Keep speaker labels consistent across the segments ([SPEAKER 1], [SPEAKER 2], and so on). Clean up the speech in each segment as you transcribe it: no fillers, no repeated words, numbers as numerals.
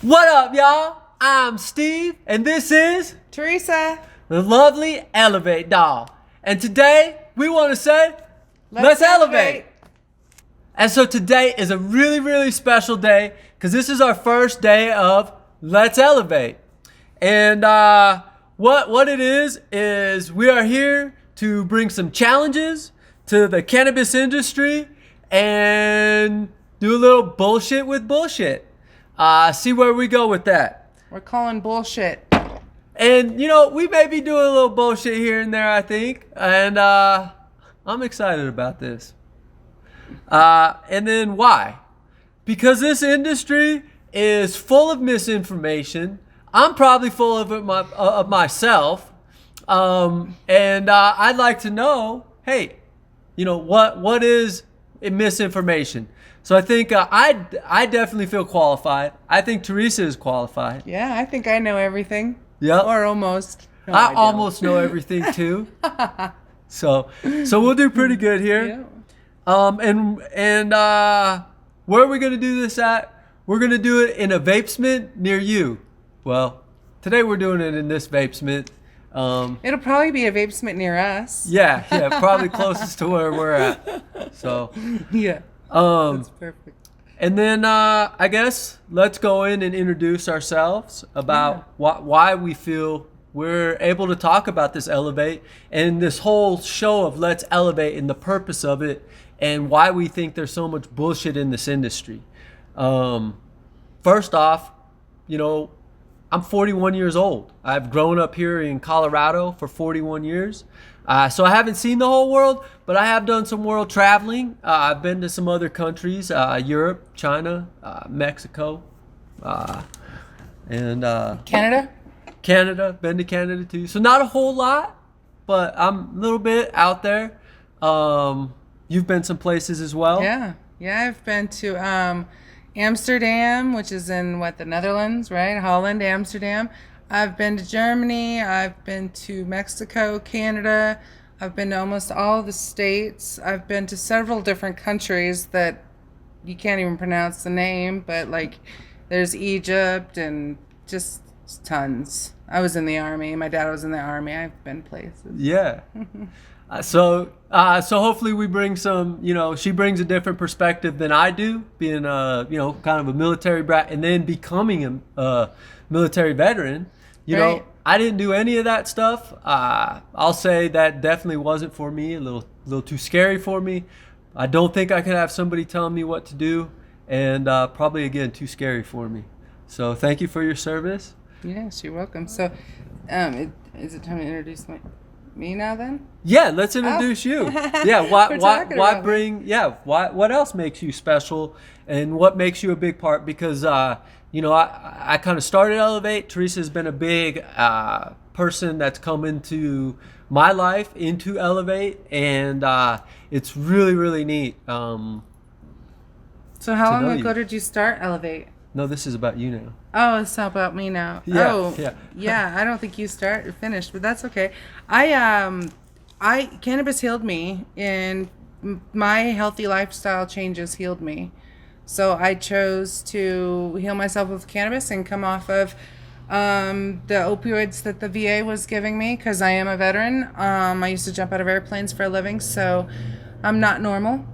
[SPEAKER 1] What up, y'all? I'm Steve, and this is
[SPEAKER 2] Teresa.
[SPEAKER 1] the lovely Elev8 doll. And today, we want to say, let's elevate. And so today is a really, really special day because this is our first day of Let's Elevate. And what it is we are here to bring some challenges to the cannabis industry and do a little bullshit with bullshit. See where we go with that.
[SPEAKER 2] We're calling bullshit.
[SPEAKER 1] And, you know, we may be doing a little bullshit here and there, I think. And I'm excited about this. And then why? Because this industry is full of misinformation. I'm probably full of it of myself. And I'd like to know, hey, you know, what is misinformation? So I think I definitely feel qualified. I think Teresa is qualified.
[SPEAKER 2] Yeah, I think I know everything.
[SPEAKER 1] Yep.
[SPEAKER 2] Or almost. No,
[SPEAKER 1] I almost know everything too. So we'll do pretty good here.
[SPEAKER 2] Yeah.
[SPEAKER 1] And where are we gonna do this at? We're gonna do it in a vapesmint near you. Well, today we're doing it in this vapesmint.
[SPEAKER 2] It'll probably be a vapesmint near us.
[SPEAKER 1] Yeah, probably closest to where we're at. So
[SPEAKER 2] Yeah. That's perfect.
[SPEAKER 1] and then I guess let's go in and introduce ourselves about why we feel we're able to talk about this Elevate and this whole show of Let's Elevate and the purpose of it and why we think there's so much bullshit in this industry. First off, you know, I'm 41 years old. I've grown up here in Colorado for 41 years. So I haven't seen the whole world, but I have done some world traveling. I've been to some other countries, Europe, China, Mexico, and
[SPEAKER 2] Canada?
[SPEAKER 1] Canada. Been to Canada too. So not a whole lot, but I'm a little bit out there. You've been some places as well?
[SPEAKER 2] Yeah. Yeah, I've been to Amsterdam, which is in the Netherlands, right? Holland, Amsterdam. I've been to Germany. I've been to Mexico, Canada. I've been to almost all the states. I've been to several different countries that you can't even pronounce the name, but like there's Egypt and just tons. I was in the army. My dad was in the army. I've been places.
[SPEAKER 1] Yeah. So hopefully we bring some, you know, she brings a different perspective than I do, being you know, kind of a military brat and then becoming a military veteran. You
[SPEAKER 2] Right.
[SPEAKER 1] know, I didn't do any of that stuff. I'll say that definitely wasn't for me, a little too scary for me. I don't think I could have somebody telling me what to do, and probably, again, too scary for me. So thank you for your service.
[SPEAKER 2] Yes, you're welcome. So, is it time to introduce me now then?
[SPEAKER 1] Yeah, let's introduce you. Yeah,
[SPEAKER 2] We're talking
[SPEAKER 1] why
[SPEAKER 2] about
[SPEAKER 1] bring? Yeah, what else makes you special, and what makes you a big part? Because you know, I kind of started Elevate. Teresa's been a big person that's come into my life, into Elevate, and it's really, really neat.
[SPEAKER 2] So how long ago did you start Elevate?
[SPEAKER 1] No, this is about you now.
[SPEAKER 2] Oh, it's not about me now.
[SPEAKER 1] Yeah,
[SPEAKER 2] Yeah. I don't think you finished, but that's okay. Cannabis healed me, and my healthy lifestyle changes healed me. So I chose to heal myself with cannabis and come off of the opioids that the VA was giving me because I am a veteran. I used to jump out of airplanes for a living, so I'm not normal.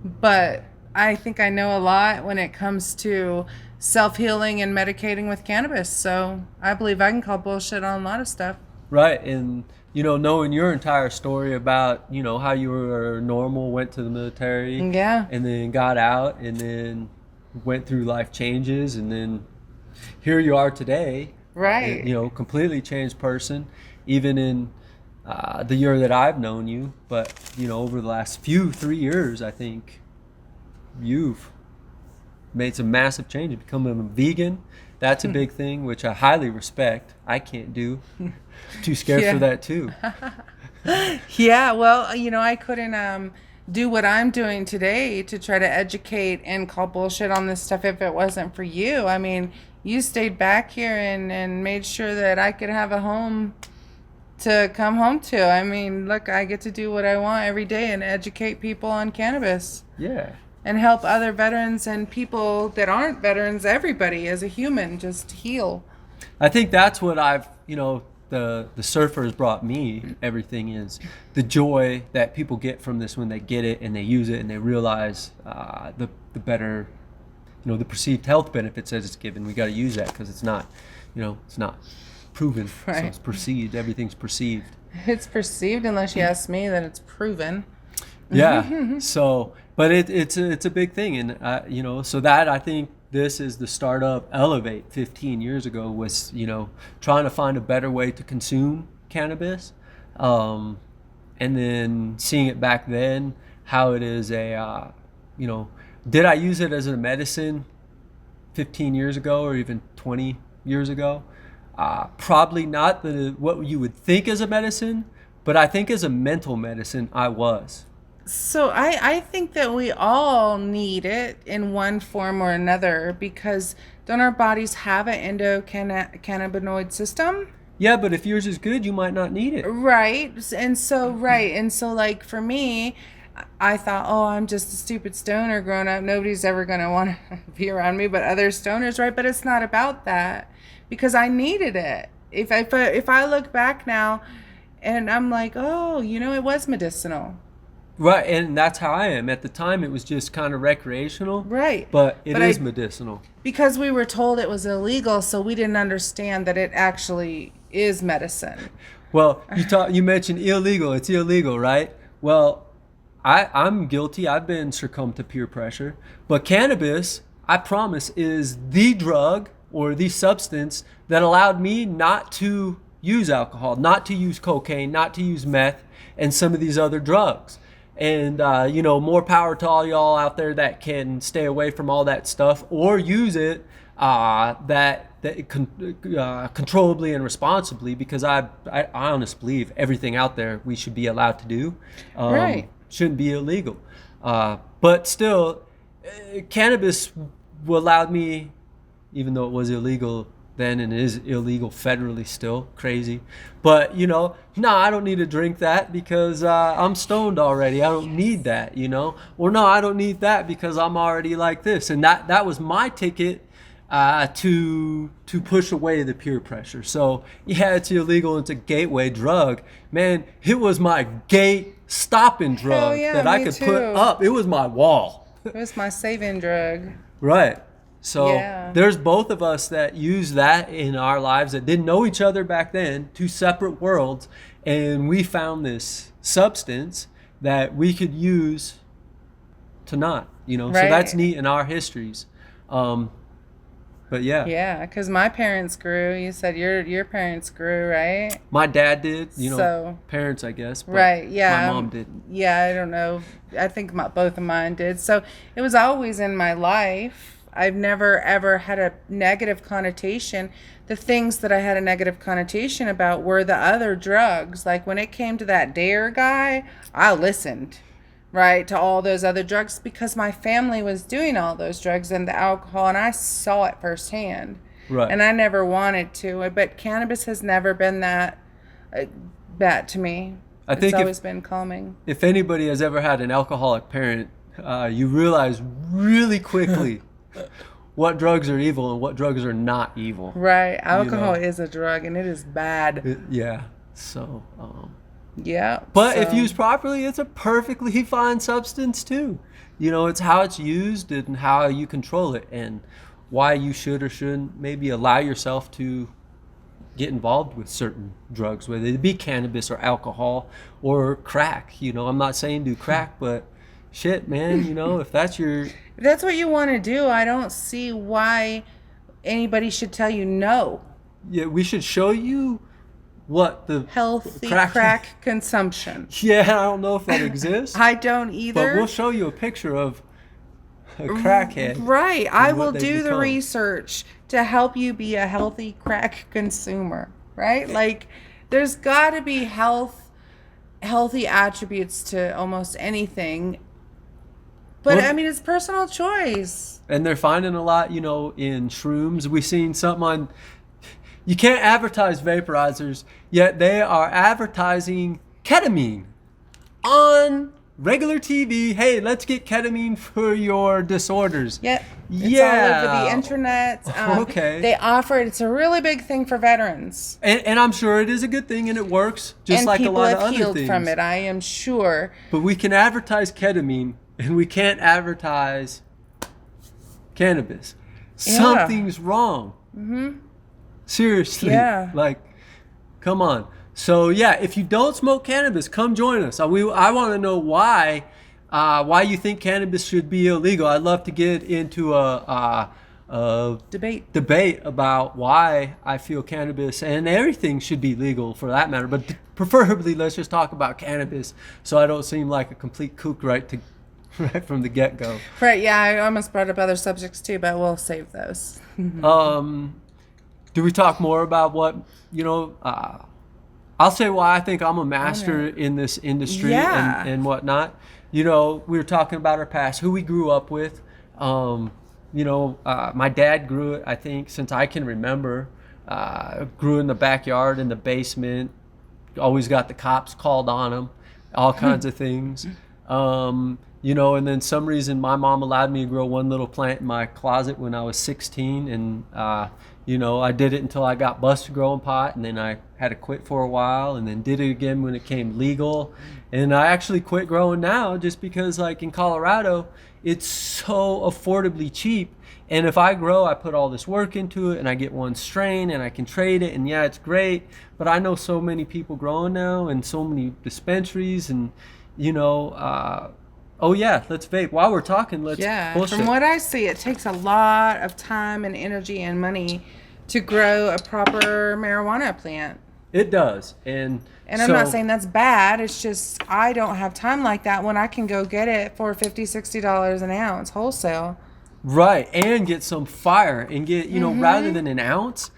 [SPEAKER 2] But I think I know a lot when it comes to self-healing and medicating with cannabis. So I believe I can call bullshit on a lot of stuff.
[SPEAKER 1] Right, and you know, knowing your entire story about, you know, how you were normal, went to the military,
[SPEAKER 2] Yeah.
[SPEAKER 1] and then got out, and then went through life changes, and then here you are today.
[SPEAKER 2] Right.
[SPEAKER 1] And, you know, completely changed person, even in the year that I've known you. But, you know, over the last 3 years, I think you've made some massive changes, becoming a vegan. That's a big thing, which I highly respect. I can't do. Too scared for that too.
[SPEAKER 2] Yeah, well, you know, I couldn't do what I'm doing today to try to educate and call bullshit on this stuff if it wasn't for you. I mean, you stayed back here and made sure that I could have a home to come home to. I mean, look, I get to do what I want every day and educate people on cannabis.
[SPEAKER 1] Yeah.
[SPEAKER 2] and help other veterans and people that aren't veterans, everybody as a human, just heal.
[SPEAKER 1] I think that's what the surfers brought me. Everything is the joy that people get from this when they get it and they use it and they realize the better, the perceived health benefits that it's given. We got to use that because it's not proven.
[SPEAKER 2] Right.
[SPEAKER 1] So it's perceived. Everything's perceived.
[SPEAKER 2] It's perceived, unless you ask me, that it's proven.
[SPEAKER 1] Yeah. So, but it's a big thing, and so that I think this is the start of Elev8 15 years ago was trying to find a better way to consume cannabis, and then seeing it back then how it is did I use it as a medicine 15 years ago or even 20 years ago? Probably not what you would think as a medicine, but I think as a mental medicine I was.
[SPEAKER 2] So I think that we all need it in one form or another, because don't our bodies have an endocannabinoid system?
[SPEAKER 1] Yeah, but if yours is good, you might not need it.
[SPEAKER 2] Right. And so like for me, I thought, oh, I'm just a stupid stoner growing up. Nobody's ever going to want to be around me but other stoners, right? But it's not about that, because I needed it. If I look back now and I'm like, oh, it was medicinal.
[SPEAKER 1] Right, and that's how I am. At the time, it was just kind of recreational.
[SPEAKER 2] Right.
[SPEAKER 1] But it is medicinal.
[SPEAKER 2] Because we were told it was illegal, so we didn't understand that it actually is medicine.
[SPEAKER 1] Well, you mentioned illegal. It's illegal, right? Well, I'm guilty. I've been succumbed to peer pressure. But cannabis, I promise, is the drug or the substance that allowed me not to use alcohol, not to use cocaine, not to use meth, and some of these other drugs. And, more power to all y'all out there that can stay away from all that stuff or use it controllably and responsibly, because I honestly believe everything out there we should be allowed to do.
[SPEAKER 2] Right.
[SPEAKER 1] Shouldn't be illegal. But still, cannabis allowed me, even though it was illegal then and it is illegal federally still, crazy. But, no, I don't need to drink that because I'm stoned already. I don't need that, Or no, I don't need that because I'm already like this. And that was my ticket to push away the peer pressure. So, yeah, it's illegal. It's a gateway drug. Man, it was my gate stopping drug that I could put up. It was my wall.
[SPEAKER 2] It was my saving drug.
[SPEAKER 1] Right. So there's both of us that use that in our lives that didn't know each other back then, two separate worlds, and we found this substance that we could use to not,
[SPEAKER 2] Right.
[SPEAKER 1] So that's neat in our histories. But yeah.
[SPEAKER 2] Yeah, because my parents grew. You said your parents grew, right?
[SPEAKER 1] My dad did,
[SPEAKER 2] So,
[SPEAKER 1] parents, I guess. But
[SPEAKER 2] right, yeah.
[SPEAKER 1] My mom didn't.
[SPEAKER 2] Yeah, I don't know. I think both of mine did. So it was always in my life. I've never, ever had a negative connotation. The things that I had a negative connotation about were the other drugs. Like when it came to that Dare guy, I listened, right, to all those other drugs because my family was doing all those drugs and the alcohol, and I saw it firsthand.
[SPEAKER 1] Right.
[SPEAKER 2] And I never wanted to. But cannabis has never been that to me.
[SPEAKER 1] I think
[SPEAKER 2] it's always been calming.
[SPEAKER 1] If anybody has ever had an alcoholic parent, you realize really quickly what drugs are evil and what drugs are not evil.
[SPEAKER 2] Right. Alcohol is a drug, and it is bad.
[SPEAKER 1] Yeah. So.
[SPEAKER 2] Yeah.
[SPEAKER 1] But if used properly, it's a perfectly fine substance too. It's how it's used and how you control it, and why you should or shouldn't maybe allow yourself to get involved with certain drugs, whether it be cannabis or alcohol or crack. I'm not saying do crack, but shit, man, if that's
[SPEAKER 2] if that's what you want to do, I don't see why anybody should tell you no.
[SPEAKER 1] Yeah, we should show you what the
[SPEAKER 2] healthy crack consumption.
[SPEAKER 1] Yeah, I don't know if that exists.
[SPEAKER 2] I don't either.
[SPEAKER 1] But we'll show you a picture of a crackhead.
[SPEAKER 2] Right. I will do the research to help you be a healthy crack consumer. Right? Like, there's got to be healthy attributes to almost anything. But, it's personal choice.
[SPEAKER 1] And they're finding a lot, in shrooms. We've seen something on... You can't advertise vaporizers, yet they are advertising ketamine on regular TV. Hey, let's get ketamine for your disorders.
[SPEAKER 2] Yeah. It's
[SPEAKER 1] Yeah.
[SPEAKER 2] all over the internet.
[SPEAKER 1] Okay.
[SPEAKER 2] They offer it. It's a really big thing for veterans.
[SPEAKER 1] And I'm sure it is a good thing and it works just
[SPEAKER 2] And
[SPEAKER 1] like a
[SPEAKER 2] people
[SPEAKER 1] lot
[SPEAKER 2] have
[SPEAKER 1] of other
[SPEAKER 2] healed
[SPEAKER 1] things.
[SPEAKER 2] from it, I am sure.
[SPEAKER 1] But we can advertise ketamine and we can't advertise cannabis.
[SPEAKER 2] Yeah.
[SPEAKER 1] Something's wrong. Seriously.
[SPEAKER 2] Yeah.
[SPEAKER 1] Like, come on. So yeah, if you don't smoke cannabis, come join us. I want to know why you think cannabis should be illegal. I'd love to get into a debate about why I feel cannabis and everything should be legal for that matter. But preferably, let's just talk about cannabis so I don't seem like a complete kook right from the get-go.
[SPEAKER 2] Right, yeah, I almost brought up other subjects too, but we'll save those.
[SPEAKER 1] Do we talk more about what, I'll say why I think I'm a master in this industry
[SPEAKER 2] Yeah.
[SPEAKER 1] and whatnot. We were talking about our past, who we grew up with. My dad grew it, I think, since I can remember. Grew in the backyard, in the basement. Always got the cops called on him. All kinds of things. And then some reason my mom allowed me to grow one little plant in my closet when I was 16. And, I did it until I got busted growing pot. And then I had to quit for a while and then did it again when it came legal. And I actually quit growing now just because, like, in Colorado, it's so affordably cheap. And if I grow, I put all this work into it and I get one strain and I can trade it. And yeah, it's great. But I know so many people growing now and so many dispensaries and, oh yeah, let's vape. While we're talking, let's bullshit.
[SPEAKER 2] From what I see, it takes a lot of time and energy and money to grow a proper marijuana plant.
[SPEAKER 1] It does. And
[SPEAKER 2] I'm not saying that's bad. It's just I don't have time like that when I can go get it for $50-$60 an ounce wholesale.
[SPEAKER 1] Right, and get some fire and get, rather than an ounce,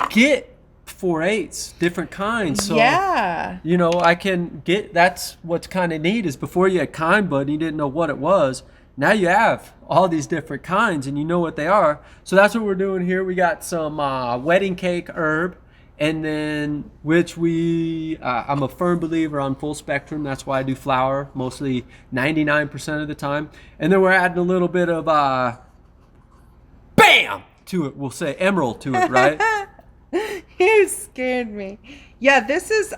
[SPEAKER 1] get 4/8 different kinds. So,
[SPEAKER 2] yeah.
[SPEAKER 1] I can get, that's what's kind of neat is before you had kind bud and you didn't know what it was. Now you have all these different kinds and you know what they are. So that's what we're doing here. We got some wedding cake herb. And then, which I'm a firm believer on full spectrum. That's why I do flower, mostly 99% of the time. And then we're adding a little bit of, bam, to it. We'll say emerald to it, right?
[SPEAKER 2] You scared me. Yeah, this is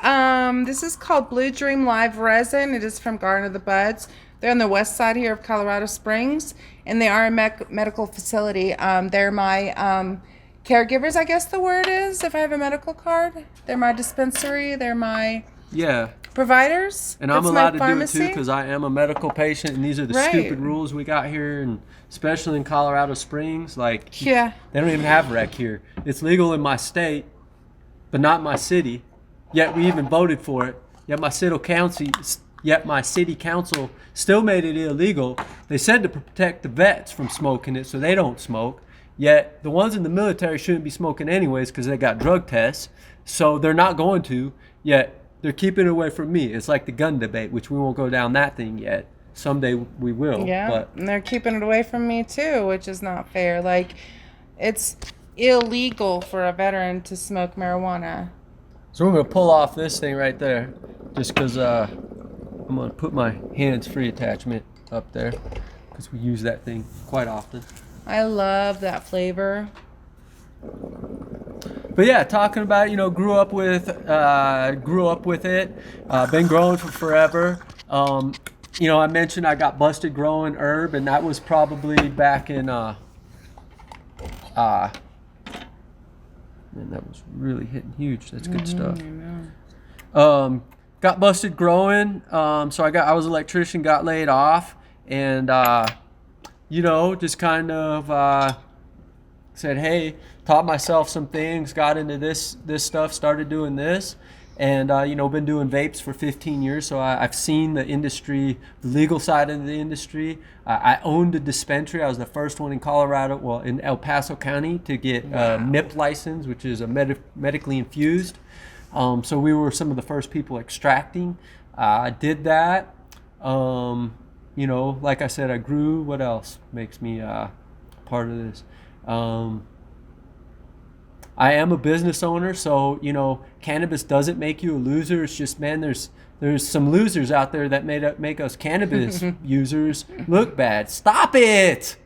[SPEAKER 2] called Blue Dream Live Resin. It is from Garden of the Buds. They're on the west side here of Colorado Springs, and they are a medical facility. They're my caregivers, I guess the word is, if I have a medical card. They're my dispensary. They're my providers.
[SPEAKER 1] And I'm allowed to do it too because I am a medical patient, and these are the stupid rules we got here, and especially in Colorado Springs. Like, they don't even have rec here. It's legal in my state, but not my city. Yet we even voted for it. Yet my city council still made it illegal. They said to protect the vets from smoking it, so they don't smoke. Yet the ones in the military shouldn't be smoking anyways because they got drug tests. So they're not going to. Yet they're keeping it away from me. It's like the gun debate, which we won't go down that thing yet. Someday we will.
[SPEAKER 2] Yeah,
[SPEAKER 1] but
[SPEAKER 2] and they're keeping it away from me too, which is not fair. Like, it's illegal for a veteran to smoke marijuana.
[SPEAKER 1] So we're going to pull off this thing right there just because I'm going to put my hands-free attachment up there because we use that thing quite often.
[SPEAKER 2] I love that flavor.
[SPEAKER 1] But yeah, talking about grew up with it, been growing for forever. I mentioned I got busted growing herb, and that was probably back in man, that was really hitting huge. That's good stuff. Got busted growing, so I was an electrician, got laid off, and just kind of said, hey, taught myself some things, got into this stuff, started doing this, and been doing vapes for 15 years. So I've seen the industry, the legal side of the industry. I owned a dispensary. I was the first one in Colorado, in El Paso County, to get a MIP license, which is a medically infused. So we were some of the first people extracting. I did that. Like I said, I grew. What else makes me part of this? I am a business owner, so cannabis doesn't make you a loser. It's just, man, there's some losers out there that make us cannabis users look bad. Stop it.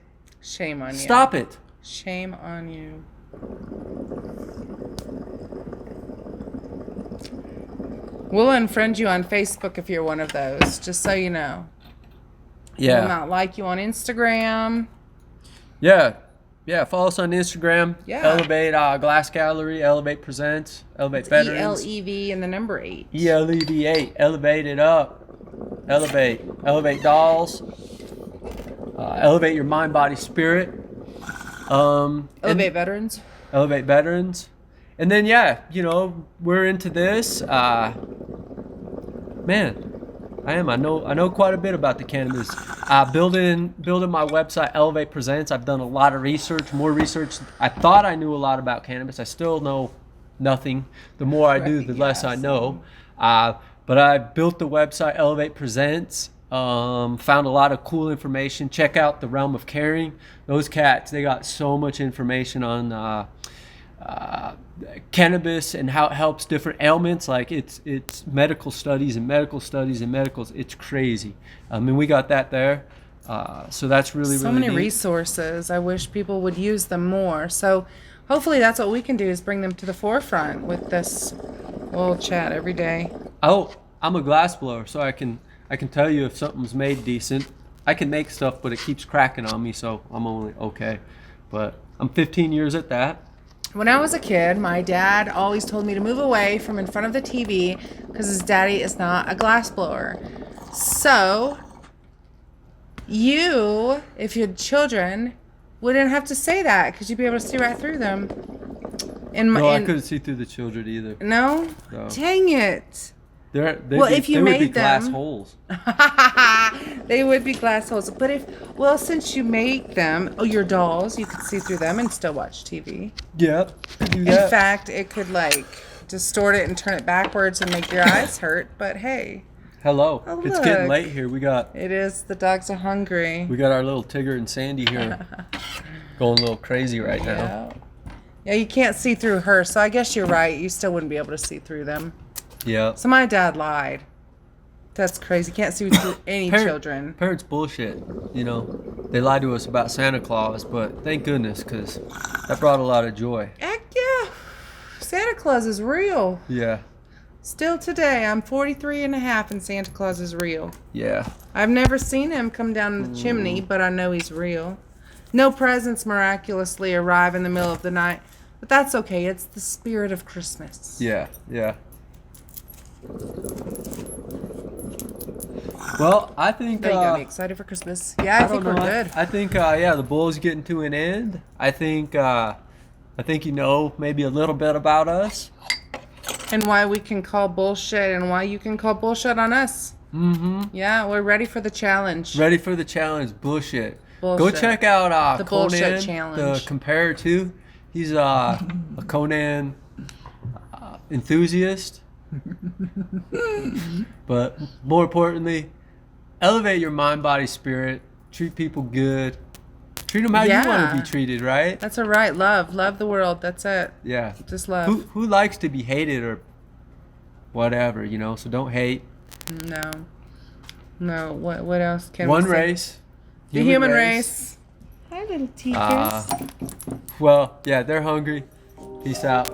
[SPEAKER 2] Shame on you.
[SPEAKER 1] Stop it.
[SPEAKER 2] Shame on you. We'll unfriend you on Facebook if you're one of those, just so you know.
[SPEAKER 1] Yeah.
[SPEAKER 2] We'll not like you on Instagram.
[SPEAKER 1] Yeah. Yeah, follow us on Instagram.
[SPEAKER 2] Yeah.
[SPEAKER 1] Elev8 Glass Gallery, Elev8 Presents, Elev8 Veterans.
[SPEAKER 2] ELEV and the number 8.
[SPEAKER 1] ELEV8, elevate it up. Elevate Dolls. Elevate your mind, body, spirit.
[SPEAKER 2] Elev8 Veterans.
[SPEAKER 1] Elev8 Veterans. And then, we're into this. Man, I know quite a bit about the cannabis. Building my website, Elev8 Presents. I've done a lot of research, more research. I thought I knew a lot about cannabis. I still know nothing. The more I do, the less I know. But I built the website, Elev8 Presents. Found a lot of cool information. Check out the Realm of Caring. Those cats, they got so much information on cannabis and how it helps different ailments. Like it's medical studies and medical studies and medicals. It's crazy. I mean, we got that there. So that's really
[SPEAKER 2] so
[SPEAKER 1] really
[SPEAKER 2] many
[SPEAKER 1] neat.
[SPEAKER 2] Resources. I wish people would use them more. So hopefully that's what we can do, is bring them to the forefront with this little chat every day.
[SPEAKER 1] Oh, I'm a glass blower, so I can tell you if something's made decent. I can make stuff, but it keeps cracking on me, so I'm only okay. But I'm 15 years at that.
[SPEAKER 2] When I was a kid, my dad always told me to move away from in front of the TV because his daddy is not a glass blower. So, you, if you had children, wouldn't have to say that because you'd be able to see right through them.
[SPEAKER 1] I couldn't see through the children either.
[SPEAKER 2] No?
[SPEAKER 1] No.
[SPEAKER 2] Dang it.
[SPEAKER 1] If you made them, glass holes.
[SPEAKER 2] They would be glass holes. But since you make them, your dolls, you could see through them and still watch TV.
[SPEAKER 1] Yep. Do that.
[SPEAKER 2] In fact, it could distort it and turn it backwards and make your eyes hurt. But hey.
[SPEAKER 1] Hello.
[SPEAKER 2] Oh,
[SPEAKER 1] it's getting late here.
[SPEAKER 2] It is. The dogs are hungry.
[SPEAKER 1] We got our little Tigger and Sandy here, going a little crazy right now.
[SPEAKER 2] Yeah, you can't see through her, so I guess you're right. You still wouldn't be able to see through them.
[SPEAKER 1] Yeah.
[SPEAKER 2] So my dad lied. That's crazy. Can't see through any children.
[SPEAKER 1] Parents bullshit. They lied to us about Santa Claus, but thank goodness, because that brought a lot of joy.
[SPEAKER 2] Heck yeah. Santa Claus is real.
[SPEAKER 1] Yeah.
[SPEAKER 2] Still today, I'm 43 and a half and Santa Claus is real.
[SPEAKER 1] Yeah.
[SPEAKER 2] I've never seen him come down the chimney, but I know he's real. No presents miraculously arrive in the middle of the night, but that's okay. It's the spirit of Christmas.
[SPEAKER 1] Yeah, yeah. Well, I think
[SPEAKER 2] you got me excited for Christmas. Yeah, I think we're good.
[SPEAKER 1] I think the bull's getting to an end. I think maybe a little bit about us
[SPEAKER 2] and why we can call bullshit and why you can call bullshit on us.
[SPEAKER 1] Mm-hmm.
[SPEAKER 2] Yeah, we're ready for the challenge.
[SPEAKER 1] Ready for the challenge. Bullshit. Go check out
[SPEAKER 2] the
[SPEAKER 1] Conan,
[SPEAKER 2] bullshit challenge.
[SPEAKER 1] The Compare 2. He's a Conan enthusiast. But more importantly, elevate your mind, body, spirit. Treat people good. Treat them how you want to be treated, right?
[SPEAKER 2] That's right. Love the world. That's it.
[SPEAKER 1] Yeah.
[SPEAKER 2] Just love.
[SPEAKER 1] Who likes to be hated or whatever, So don't hate.
[SPEAKER 2] No. What else can
[SPEAKER 1] One
[SPEAKER 2] we say?
[SPEAKER 1] Race.
[SPEAKER 2] The human race. Hi, little teachers.
[SPEAKER 1] Well, yeah, they're hungry. Peace out.